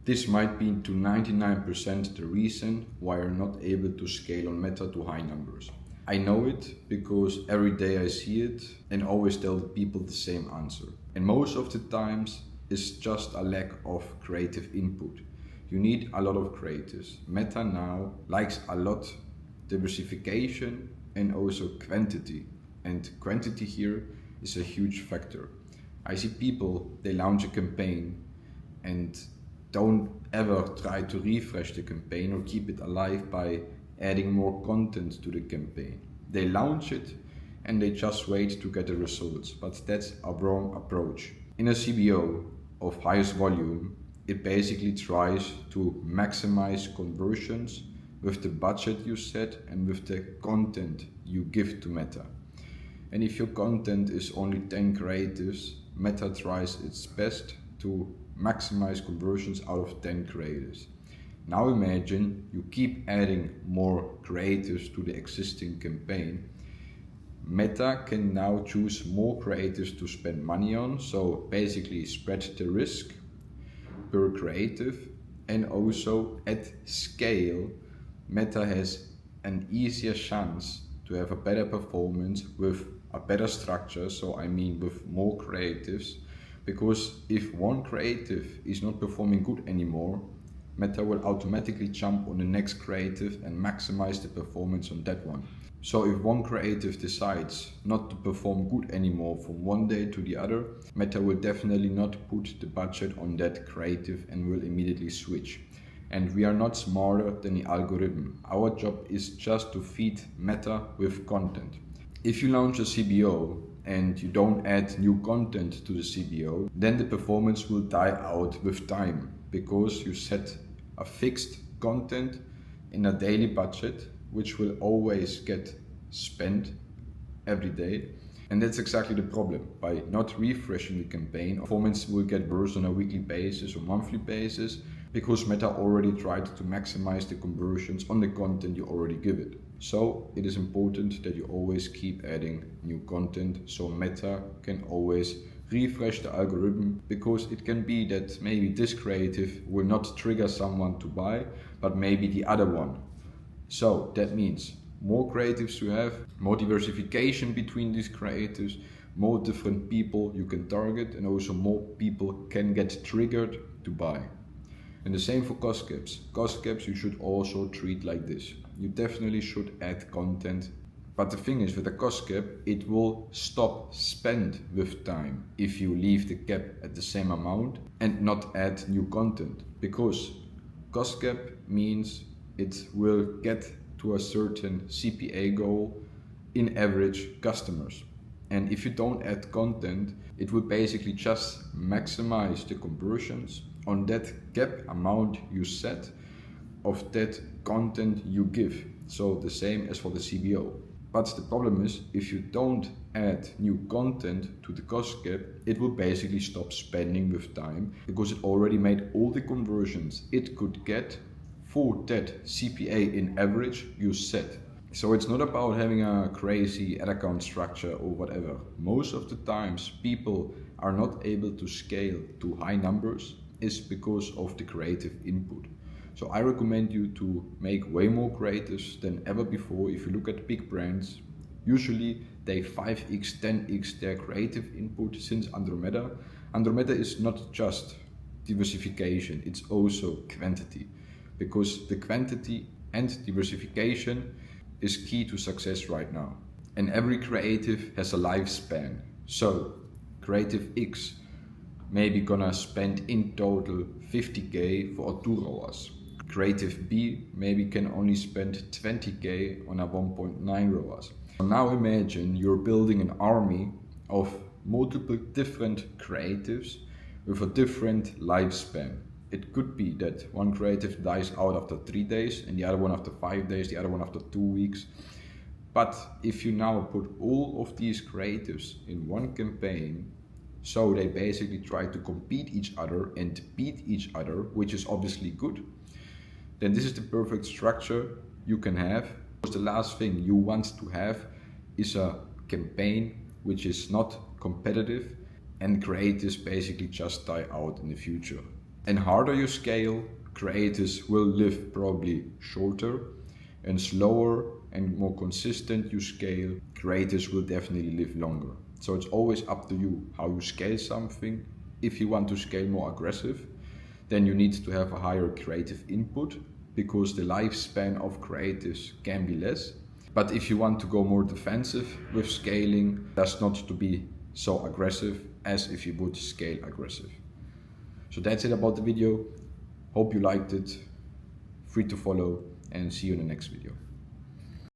This might be to 99% the reason why you're not able to scale on Meta to high numbers. I know it because every day I see it and always tell the people the same answer. And most of the times it's just a lack of creative input. You need a lot of creators. Meta now likes a lot diversification and also quantity. And quantity here is a huge factor. I see people, they launch a campaign and don't ever try to refresh the campaign or keep it alive by adding more content to the campaign. They launch it and they just wait to get the results, but that's a wrong approach. In a CBO of highest volume, it basically tries to maximize conversions with the budget you set and with the content you give to Meta. And if your content is only 10 creatives, Meta tries its best to maximize conversions out of 10 creators. Now imagine you keep adding more creatives to the existing campaign. Meta can now choose more creatives to spend money on, so basically spread the risk per creative, and also at scale Meta has an easier chance to have a better performance with a better structure, so I mean with more creatives, because if one creative is not performing good anymore, Meta will automatically jump on the next creative and maximize the performance on that one. So if one creative decides not to perform good anymore from one day to the other, Meta will definitely not put the budget on that creative and will immediately switch. And we are not smarter than the algorithm. Our job is just to feed Meta with content. If you launch a CBO and you don't add new content to the CBO, then the performance will die out with time, because you set a fixed content in a daily budget which will always get spent every day. And that's exactly the problem. By not refreshing the campaign, performance will get worse on a weekly basis or monthly basis, because Meta already tried to maximize the conversions on the content you already give it. So it is important that you always keep adding new content, so Meta can always refresh the algorithm, because it can be that maybe this creative will not trigger someone to buy, but maybe the other one. So that means more creatives you have, more diversification between these creatives, more different people you can target, and also more people can get triggered to buy. And the same for cost caps. Cost caps you should also treat like this. You definitely should add content. But the thing is, with a cost cap, it will stop spend with time if you leave the cap at the same amount and not add new content. Because cost cap means it will get to a certain CPA goal in average customers. And if you don't add content, it will basically just maximize the conversions on that cap amount you set of that content you give. So the same as for the CBO. But the problem is, if you don't add new content to the cost cap, it will basically stop spending with time, because it already made all the conversions it could get for that CPA in average you set. So it's not about having a crazy ad account structure or whatever. Most of the times people are not able to scale to high numbers is because of the creative input. So I recommend you to make way more creatives than ever before. If you look at big brands, usually they 5x, 10x their creative input since Andromeda. Andromeda is not just diversification, it's also quantity. Because the quantity and diversification is key to success right now. And every creative has a lifespan. So creative X maybe gonna spend in total 50k for a 2 ROAS. Creative B maybe can only spend 20k on a 1.9 ROAS. So now imagine you're building an army of multiple different creatives with a different lifespan. It could be that one creative dies out after 3 days and the other one after 5 days, the other one after 2 weeks. But if you now put all of these creatives in one campaign, so they basically try to compete each other and beat each other, which is obviously good, then this is the perfect structure you can have. Because the last thing you want to have is a campaign which is not competitive and creatives basically just die out in the future. And harder you scale, creators will live probably shorter, and slower and more consistent you scale, creators will definitely live longer. So it's always up to you how you scale something. If you want to scale more aggressive, then you need to have a higher creative input, because the lifespan of creatives can be less. But if you want to go more defensive with scaling, that's not to be so aggressive as if you would scale aggressive. So that's it about the video. Hope you liked it. Free to follow, and see you in the next video.